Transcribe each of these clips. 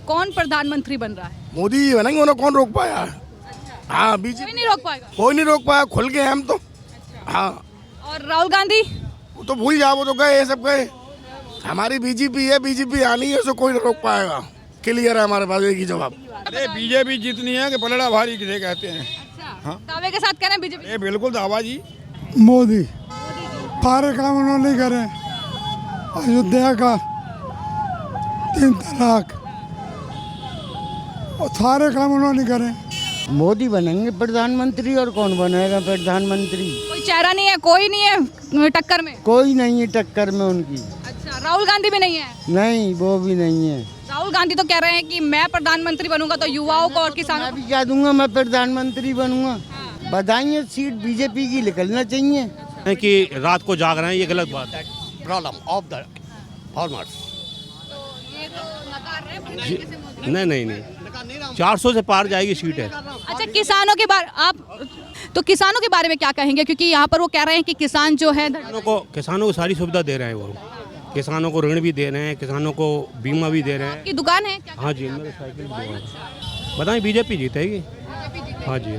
कौन प्रधानमंत्री बन रहा है? मोदी जी बनेंगे, उन्हें कौन रोक पाया है? हाँ कोई बीजेपी नहीं रोक पाएगा। कोई नहीं रोक पाया, खुल गए हम तो। हाँ और राहुल गांधी? वो तो भूल जाओ, वो तो गए, सब गए। हमारी बीजेपी है, बीजेपी आनी है, उसे कोई नहीं रोक पाएगा। क्लियर है हमारे पास एक ही जवाब। अरे बीजेपी जितनी है कि पलड़ा भारी किसे कहते हैं। अच्छा, हाँ। दावे के साथ कह रहे हैं बीजेपी। ये बिल्कुल दावा जी। मोदी सारे काम उन्होंने करे, अयोध्या का 3 तलाक और सारे काम उन्होंने करे। मोदी बनेंगे प्रधानमंत्री, और कौन बनेगा प्रधानमंत्री? कोई चेहरा नहीं है, कोई नहीं है टक्कर में? कोई नहीं है टक्कर में उनकी। अच्छा, राहुल गांधी भी नहीं है? नहीं, वो भी नहीं है। राहुल गांधी तो कह रहे हैं कि मैं प्रधानमंत्री बनूंगा तो युवाओं को और किसानों मैं भी क्या दूंगा, मैं प्रधानमंत्री बनूंगा। बधाइए, सीट बीजेपी की निकलना चाहिए। कि रात को जाग रहे हैं, ये गलत बात है। Problem of the farmers. ये तो नकार रहे हैं, पता नहीं कैसे मोदी। नहीं 400 से पार जाएगी सीट है। अच्छा, किसानों के बारे आप तो किसानों के बारे में क्या कहेंगे? क्योंकि यहाँ पर वो कह रहे हैं कि किसान जो है किसानों को सारी सुविधा दे रहे हैं वो। किसानों को ऋण भी दे रहे हैं, किसानों को बीमा भी दे रहे हैं। की दुकान है क्या? हाँ जी, मेरे साइकिल भी है। बताएं बीजेपी जीतेगी। हाँ जी।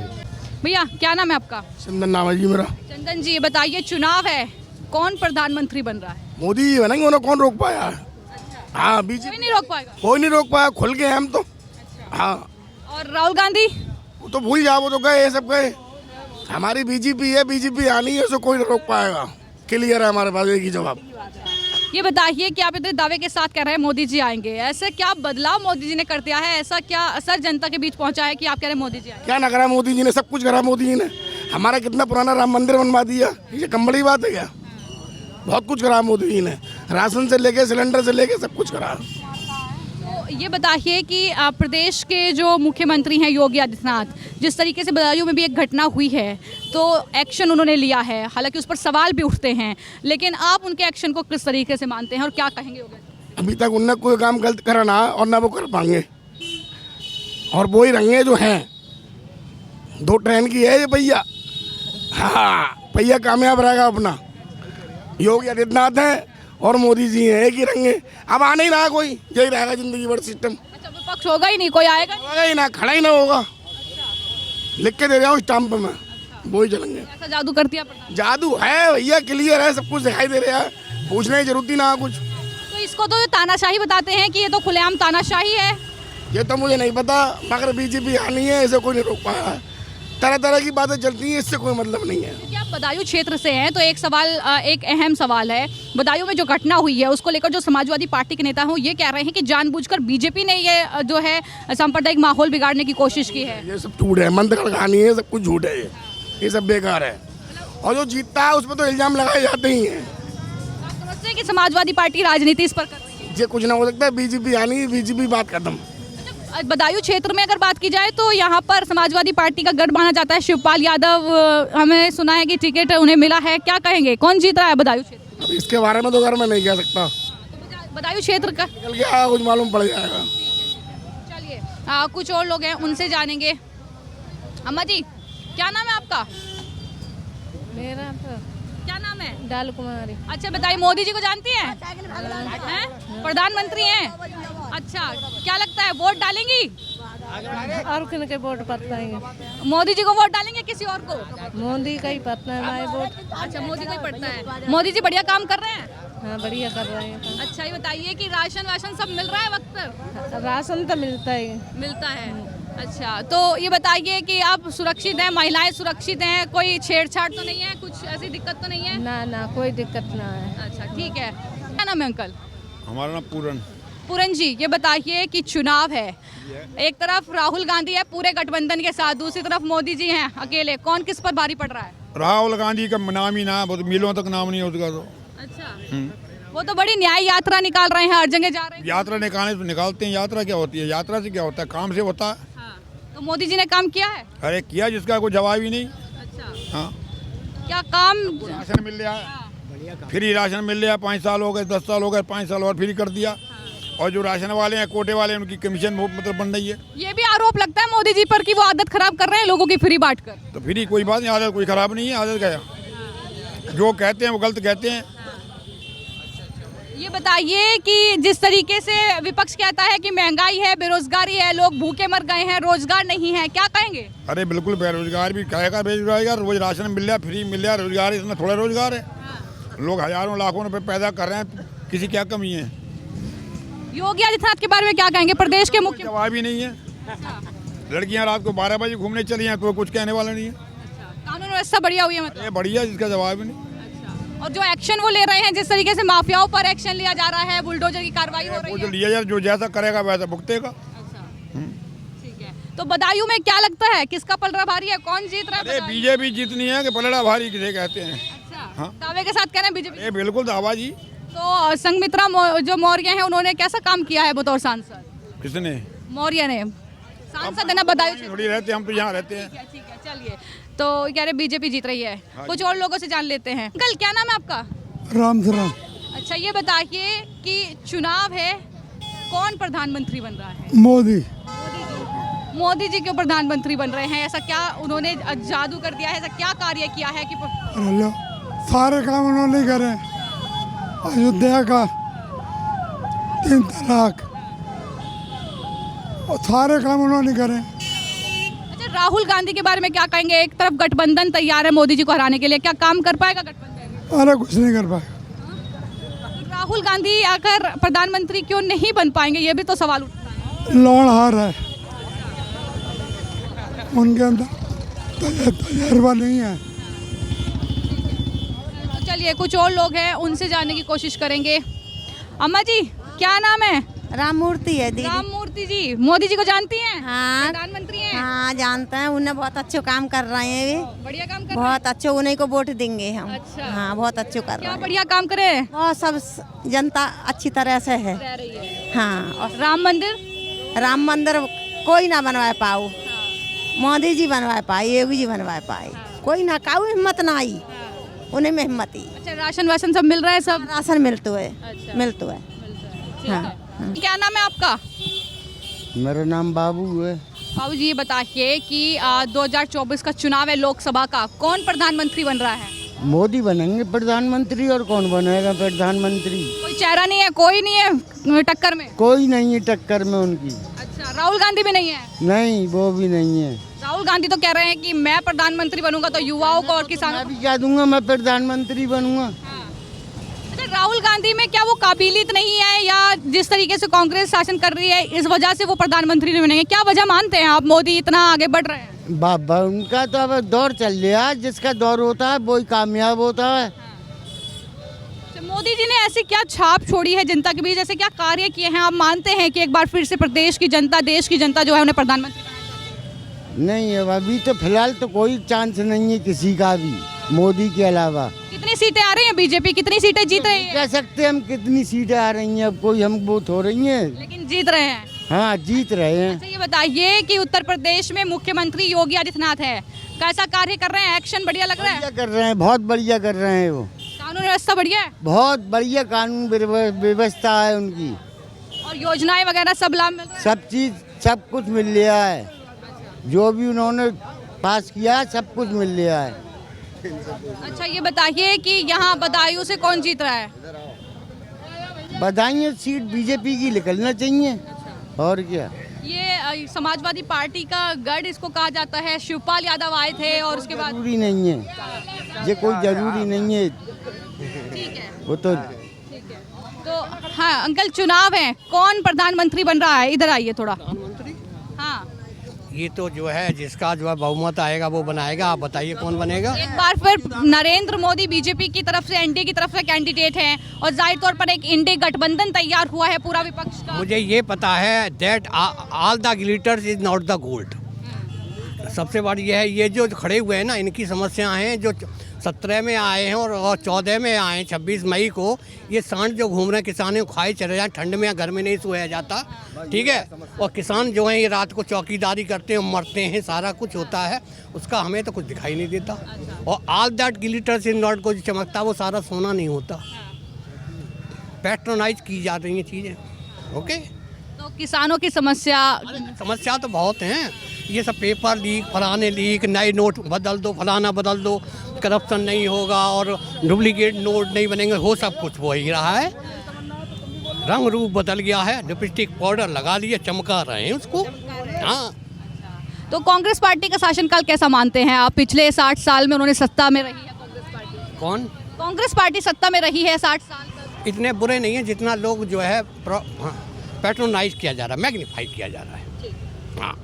भैया क्या नाम है आपका? चंदन नाम है जी मेरा। चंदन जी, बताइए चुनाव है, कौन प्रधानमंत्री बन रहा है? मोदी जी बनेंगे, उन्हें कौन रोक पाया है? हाँ बीजेपी कोई नहीं रोक पाएगा। कोई नहीं रोक पाया, खुल गए हम तो। हाँ और राहुल गांधी? वो तो भूल जाओ, वो तो गए, सब गए। हमारी बीजेपी है, बीजेपी आनी है, उसे कोई नहीं रोक पाएगा। क्लियर है हमारे पास एक ही जवाब। ये बताइए कि आप इतने दावे के साथ कह रहे हैं मोदी जी आएंगे, ऐसे क्या बदलाव मोदी जी ने कर दिया है, ऐसा क्या असर जनता के बीच पहुंचा है कि आप कह रहे हैं मोदी जी आएंगे? क्या ना करा मोदी जी ने, सब कुछ करा मोदी जी ने। हमारा कितना पुराना राम मंदिर बनवा दिया, ये कम बड़ी बात है क्या? बहुत कुछ करा मोदी जी ने, राशन से लेके सिलेंडर से लेके सब कुछ करा। तो ये बताइए कि प्रदेश के जो मुख्यमंत्री हैं योगी आदित्यनाथ, जिस तरीके से बदायूं में भी एक घटना हुई है तो एक्शन उन्होंने लिया है, हालांकि उस पर सवाल भी उठते हैं, लेकिन आप उनके एक्शन को किस तरीके से मानते हैं और क्या कहेंगे योगी? अभी तक उनने कोई काम गलत करा ना, और ना वो कर पाएंगे, और वो ही रहेंगे जो हैं। 2 ट्रेन की है ये भैया। हाँ भैया कामयाब रहेगा अपना। योगी आदित्यनाथ है और मोदी जी हैं, एक ही रहेंगे। अब आने ही रहा कोई, यही रहेगा जिंदगी भर सिस्टम। अच्छा, विपक्ष होगा ही नहीं, कोई आएगा नहीं? होगा ही ना, खड़ा ही ना होगा। लिख के दे रहा हूँ स्टाम्प में, वो ही चलेंगे। ऐसा जादू कर दिया प्रधान? जादू है भैया, क्लियर है, सब कुछ दिखाई दे रहा है, पूछने की जरूरत ही ना कुछ। तो इसको तो तानाशाही बताते हैं कि ये तो खुलेआम तानाशाही है। ये तो मुझे नहीं पता, मगर बीजेपी आनी है, इसे कोई नहीं रोक पाया है। तरह तरह की बातें चलती हैं, इससे कोई मतलब नहीं है। क्योंकि आप बदायूं क्षेत्र से हैं तो एक सवाल, एक अहम सवाल है, बदायूं में जो घटना हुई है उसको लेकर जो समाजवादी पार्टी के नेता हैं ये कह रहे हैं कि जानबूझकर बीजेपी ने ये जो है सांप्रदायिक माहौल बिगाड़ने की कोशिश की है। ये सब झूठ है, मंत्र कहानी है, सब कुछ झूठ है, ये सब बेकार है। और जो जीतता है उस पर तो इल्जाम लगाए जाते ही हैं। आप समझते हैं कि समाजवादी पार्टी राजनीति इस पर कर रही है? ये कुछ ना हो सकता है, बीजेपी आनी, बीजेपी बात खत्म। बदायूं क्षेत्र में अगर बात की जाए तो यहाँ पर समाजवादी पार्टी का गढ़ माना जाता है। शिवपाल यादव, हमें सुना है कि टिकट उन्हें मिला है, क्या कहेंगे, कौन जीत रहा है बदायूं क्षेत्र? अब इसके बारे में तो घर में नहीं कह सकता, बदायूं क्षेत्र का निकल गया कुछ मालूम पड़ जाएगा। चलिए कुछ और लोग हैं, उनसे जानेंगे। अम्मा जी, क्या नाम है आपका? मेरा तो क्या नाम है? डाल कुमारी। अच्छा बताइए, मोदी जी को जानती हैं? प्रधानमंत्री हैं? अच्छा, क्या लगता है वोट डालेंगी? और किन के वोट पता है? मोदी जी को वोट डालेंगे किसी और को? मोदी का ही पता है हमारे वोट। अच्छा, मोदी को ही पड़ता है। मोदी जी बढ़िया काम कर रहे हैं? हाँ बढ़िया कर रहे हैं। अच्छा, ये बताइए कि राशन वाशन सब मिल रहा है वक्त पर? राशन तो मिलता ही मिलता है। अच्छा, तो ये बताइए कि आप सुरक्षित हैं, महिलाएं सुरक्षित हैं, कोई छेड़छाड़ तो नहीं है, कुछ ऐसी दिक्कत तो नहीं है? ना कोई दिक्कत ना है। अच्छा ठीक है। क्या नाम है अंकल? हमारा नाम पूरन। पूरन जी, ये बताइए कि चुनाव है, एक तरफ राहुल गांधी है पूरे गठबंधन के साथ, दूसरी तरफ मोदी जी हैं अकेले, कौन किस पर भारी पड़ रहा है? राहुल गांधी का नाम ही ना, बहुत मिलों तक नाम नहीं उसका तो। अच्छा, वो तो बड़ी न्याय यात्रा निकाल रहे हैं, हर जगह जा रहे हैं। यात्रा निकालते हैं, यात्रा क्या होती है? यात्रा से क्या होता है? काम से होता है। हाँ, तो मोदी जी ने काम किया है? अरे किया, जिसका कोई जवाब ही नहीं। अच्छा, हाँ, क्या काम? राशन मिल रहा है, फ्री राशन मिल रहा है, 5 साल हो गए, 10 साल हो गए, 5 साल और फ्री कर दिया। और जो राशन वाले हैं, कोटे वाले हैं, उनकी कमीशन मतलब बन रही है। ये भी आरोप लगता है मोदी जी पर कि वो आदत खराब कर रहे हैं लोगों की फ्री बांट कर। तो फ्री कोई बात नहीं, आदत कोई खराब नहीं है। आदत क्या है? जो कहते हैं वो गलत कहते हैं। ये बताइए कि जिस तरीके से विपक्ष कहता है कि महंगाई है, बेरोजगारी है, लोग भूखे मर गए हैं, रोजगार नहीं है, क्या कहेंगे? अरे बिल्कुल, बेरोजगार भी कहेगा बेरोजगार, रोज राशन मिल रहा, फ्री मिल रहा, रोजगार इसमें थोड़ा रोजगार है। लोग हजारों लाखों रुपए पैदा कर रहे हैं, किसी क्या कमी है? योगी आदित्यनाथ के बारे में क्या कहेंगे? प्रदेश के मुख्य जवाब ही नहीं है। लड़कियां रात को 12 बजे घूमने चली हैं तो कुछ कहने वाला नहीं है। कानून व्यवस्था बढ़िया हुई है मतलब? ये बढ़िया, जिसका जवाब ही नहीं। और जो एक्शन वो ले रहे हैं, जिस तरीके से माफियाओं पर एक्शन लिया जा रहा है, बुलडोजर की कार्रवाई हो रही वो है। जो लिया जाए, जो जैसा करेगा वैसा भुगतेगा। ठीक है, तो बदायूं में क्या लगता है, किसका पलड़ा भारी है, कौन जीत रहा है? अरे बदायूं? बीजेपी जितनी है कि पलड़ा भारी किसे कहते हैं। अच्छा, हाँ। दावे के साथ कह रहे हैं बीजेपी। ये बिल्कुल दावा जी। तो संघमित्रा जो मौर्य हैं, उन्होंने कैसा काम किया है बतौर सांसद? किसने? मौर्य ने सांसद है ना बदायूं से। थोड़ी रहते, हम तो यहाँ रहते हैं। ठीक है, चलिए। तो कह रहे बीजेपी जीत रही है। कुछ और लोगों से जान लेते हैं। अंकल, क्या नाम है आपका? राम से राम। अच्छा, ये बताइए कि चुनाव है, कौन प्रधानमंत्री बन रहा है? मोदी। मोदी जी क्यों प्रधानमंत्री बन रहे हैं? ऐसा क्या उन्होंने जादू कर दिया है? ऐसा क्या कार्य किया है कि अरे लो, सारे काम उन्होंने करे। अयोध्या का 3 तलाक और सारे काम उन्होंने करे। अच्छा, राहुल गांधी के बारे में क्या कहेंगे? एक तरफ गठबंधन तैयार है मोदी जी को हराने के लिए, क्या काम कर पाएगा गठबंधन? अरे कुछ नहीं कर पाए। तो राहुल गांधी आकर प्रधानमंत्री क्यों नहीं बन पाएंगे, ये भी तो सवाल उठता है। लौड़ हार है, उनके अंदर तजर्बा नहीं है। तो चलिए, कुछ और लोग हैं, उनसे जानने की कोशिश करेंगे। अम्मा जी, क्या नाम है? राम मूर्ति है दीदी। राम मूर्ति जी, मोदी जी को जानती हैं? हाँ, प्रधानमंत्री हैं। हाँ जानते हैं, उन्हें बहुत अच्छे काम कर रहे हैं वे। बढ़िया काम कर रहे हैं। बहुत अच्छे, उन्हीं को वोट देंगे हम। अच्छा। हाँ, बहुत अच्छे कर रहे क्या हैं। बढ़िया काम करे? बहुत सब जनता अच्छी तरह से है। रह रही है। हाँ, और राम मंदिर? राम मंदिर कोई ना बनवा पाओ, मोदी जी बनवा पाए, योगी जी बनवा पाए, कोई ना काऊ हिम्मत ना आई, उन्हें में हिम्मत ही। अच्छा, राशन वाशन सब मिल रहा है? सब राशन मिलते है। अच्छा। मिलते है। हाँ। क्या नाम है आपका? मेरा नाम बाबू है। बाबू जी, ये बताइए कि 2024 का चुनाव है लोकसभा का, कौन प्रधानमंत्री बन रहा है? मोदी बनेंगे प्रधानमंत्री, और कौन बनेगा प्रधानमंत्री? कोई चेहरा नहीं है, कोई नहीं है टक्कर में? कोई नहीं है टक्कर में उनकी। अच्छा, राहुल गांधी भी नहीं है? नहीं, वो भी नहीं है। राहुल गांधी तो कह रहे हैं कि मैं प्रधानमंत्री बनूंगा तो युवाओं को और किसानों मैं को। भी कह दूंगा मैं प्रधानमंत्री बनूंगा। अच्छा, राहुल गांधी में क्या वो काबिलियत नहीं है, या जिस तरीके से कांग्रेस शासन कर रही है इस वजह से वो प्रधानमंत्री नहीं बनेंगे? क्या वजह मानते हैं आप, मोदी इतना आगे बढ़ रहे हैं? बाबा, उनका तो अब दौर चल रहा है, जिसका दौर होता है वही कामयाब होता है। अच्छा, मोदी जी ने ऐसी क्या छाप छोड़ी है जनता के बीच, ऐसे क्या कार्य किए हैं? आप मानते हैं कि एक बार फिर से प्रदेश की जनता, देश की जनता जो है उन्हें प्रधानमंत्री बनाना चाहिए? नहीं, अब अभी तो फिलहाल तो कोई चांस नहीं है किसी का भी, मोदी के अलावा। कितनी सीटें आ रही हैं? बीजेपी कितनी सीटें जीत रही है? कह सकते हैं हम कितनी सीटें आ रही हैं, अब कोई हम वोट हो रही हैं। लेकिन जीत रहे हैं। हाँ, जीत रहे हैं। अच्छा, ये बताइए कि उत्तर प्रदेश में मुख्यमंत्री योगी आदित्यनाथ है, कैसा कार्य कर रहे हैं? एक्शन बढ़िया लग रहा है? बढ़िया कर रहे हैं, बहुत बढ़िया कर रहे हैं वो। कानून व्यवस्था बढ़िया है? बहुत बढ़िया कानून व्यवस्था है उनकी। और योजनाएं वगैरह सब लाभ मिल रहा है? सब चीज, सब कुछ मिल रहा है, जो भी उन्होंने पास किया है सब कुछ मिल रहा है। अच्छा, ये बताइए कि यहाँ बदायूं से कौन जीत रहा है? बधाई, सीट बीजेपी की निकलना चाहिए, और क्या। ये समाजवादी पार्टी का गढ़ इसको कहा जाता है। शिवपाल यादव आए थे और उसके बाद जरूरी नहीं है, ये कोई जरूरी नहीं है। ठीक है, वो तो ठीक है। तो हाँ अंकल, चुनाव है, कौन प्रधानमंत्री बन रहा है? इधर आइए थोड़ा। हाँ, ये तो जो है जिसका जो है बहुमत आएगा वो बनाएगा। आप बताइए कौन बनेगा? एक बार फिर नरेंद्र मोदी बीजेपी की तरफ से, एनडीए की तरफ से कैंडिडेट हैं, और जाहिर तौर पर एक इंडी गठबंधन तैयार हुआ है पूरा विपक्ष का। मुझे ये पता है that all the glitters is not the gold. सबसे बड़ी ये है, ये जो खड़े हुए हैं ना, इनकी समस्याएं हैं, जो 17 में आए हैं और 14 में आए हैं, 26 मई को। ये सांड जो घूम रहे हैं, किसानों को खाए चले जाए, ठंड में या घर में नहीं सोया जाता, ठीक है। और किसान जो हैं ये रात को चौकीदारी करते हैं, मरते हैं, सारा कुछ होता है, उसका हमें तो कुछ दिखाई नहीं देता। और all that glitters is not, को जो चमकता वो सारा सोना नहीं होता। पैट्रोनाइज की जा रही हैं चीज़ें, ओके। तो किसानों की समस्या तो बहुत हैं, ये सब पेपर लीक, फलाने लीक, नए नोट बदल दो, फलाना बदल दो, करप्शन नहीं होगा और डुप्लीकेट नोट नहीं बनेंगे, हो सब कुछ हो ही रहा है। रंग रूप बदल गया है, लिपस्टिक पाउडर लगा लिए, चमका रहे हैं उसको। हाँ, तो कांग्रेस पार्टी का शासनकाल कैसा मानते हैं आप? पिछले 60 साल में उन्होंने सत्ता में रही है कांग्रेस पार्टी। कौन? कांग्रेस पार्टी सत्ता में रही है 60 साल तक। इतने बुरे नहीं है जितना लोग जो है पैट्रोनाइज किया जा रहा है, मैग्नीफाई किया जा रहा है। हाँ,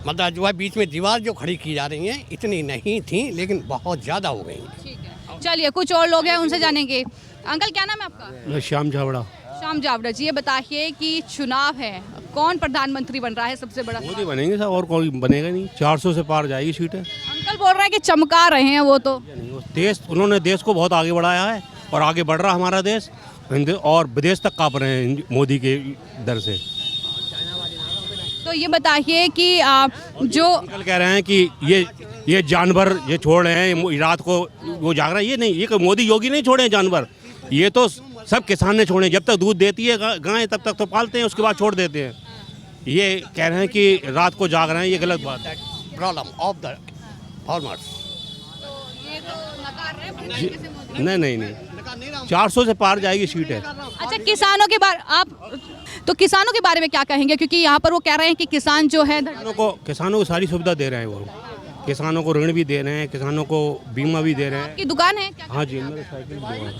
मतलब जो है बीच में दीवार जो खड़ी की जा रही हैं इतनी नहीं थी, लेकिन बहुत ज़्यादा हो गई। ठीक है, चलिए कुछ और लोग हैं उनसे जानेंगे। अंकल क्या नाम है आपका? श्याम जावड़ा। श्याम जावड़ा जी, ये बताइए कि चुनाव है, कौन प्रधानमंत्री बन रहा है सबसे बड़ा? मोदी बनेंगे साहब, और कोई बनेगा नहीं। 400 से पार जाएगी सीटें। अंकल बोल रहे हैं कि चमका रहे हैं वो तो। देश, उन्होंने देश को बहुत आगे बढ़ाया है और आगे बढ़ रहा हमारा देश, और विदेश तक काँप रहे हैं मोदी के दर से। तो ये बताइए कि जो अंकल कह रहे हैं कि ये जानवर ये छोड़ रहे हैं, रात को वो जाग रहा है, ये नहीं, ये मोदी योगी नहीं छोड़े हैं जानवर, ये तो सब किसान ने छोड़े। जब तक दूध देती है गाय तब तक तो पालते हैं, उसके बाद छोड़ देते हैं। ये कह रहे हैं कि रात को जाग रहे हैं, ये गलत बात है। Problem of the farmers. नहीं, 400 से पार जाएगी सीट है। अच्छा, किसानों के बारे तो किसानों के बारे में क्या कहेंगे? क्योंकि यहाँ पर वो कह रहे हैं कि किसान जो है किसानों को सारी सुविधा दे रहे हैं, वो किसानों को ऋण भी दे रहे हैं, किसानों को बीमा भी दे रहे हैं। की दुकान है क्या? हाँ जी, मेरे साइकिल की दुकान है।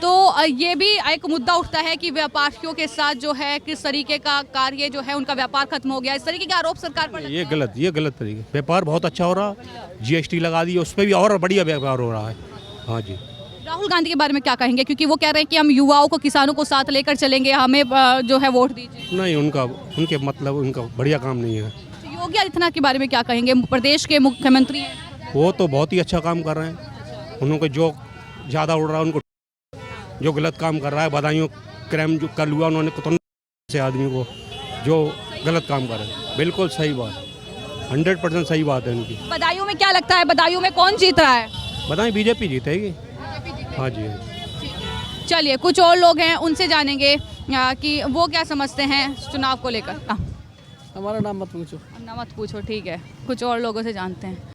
तो ये भी एक मुद्दा उठता है कि व्यापारियों के साथ जो है किस तरीके का कार्य जो है उनका व्यापार खत्म हो गया, इस तरीके के आरोप सरकार पर। ये गलत तरीके। व्यापार बहुत अच्छा हो रहा, GST लगा दी, उस पर भी और बढ़िया व्यापार हो रहा है। हाँ जी। राहुल गांधी के बारे में क्या कहेंगे? क्योंकि वो कह रहे हैं कि हम युवाओं को, किसानों को साथ लेकर चलेंगे, हमें जो है वोट दीजिए। नहीं, उनके मतलब उनका बढ़िया काम नहीं है। योगी आदित्यनाथ के बारे में क्या कहेंगे? प्रदेश के मुख्यमंत्री हैं, वो तो बहुत ही अच्छा काम कर रहे हैं। उनको जो ज़्यादा उड़ रहा है उनको, जो गलत काम कर रहा है, बदायूं क्राइम जो कर हुआ उन्होंने से आदमी को जो गलत काम कर रहे हैं, बिल्कुल सही बात, 100% सही बात है उनकी। बदायूं में क्या लगता है, बदायूं में कौन जीत रहा है? बताएं, बीजेपी जीतेगी। हाँ जी। चलिए कुछ और लोग हैं उनसे जानेंगे कि वो क्या समझते हैं चुनाव को लेकर। हमारा नाम मत पूछो। ना मत पूछो, ठीक है, कुछ और लोगों से जानते हैं।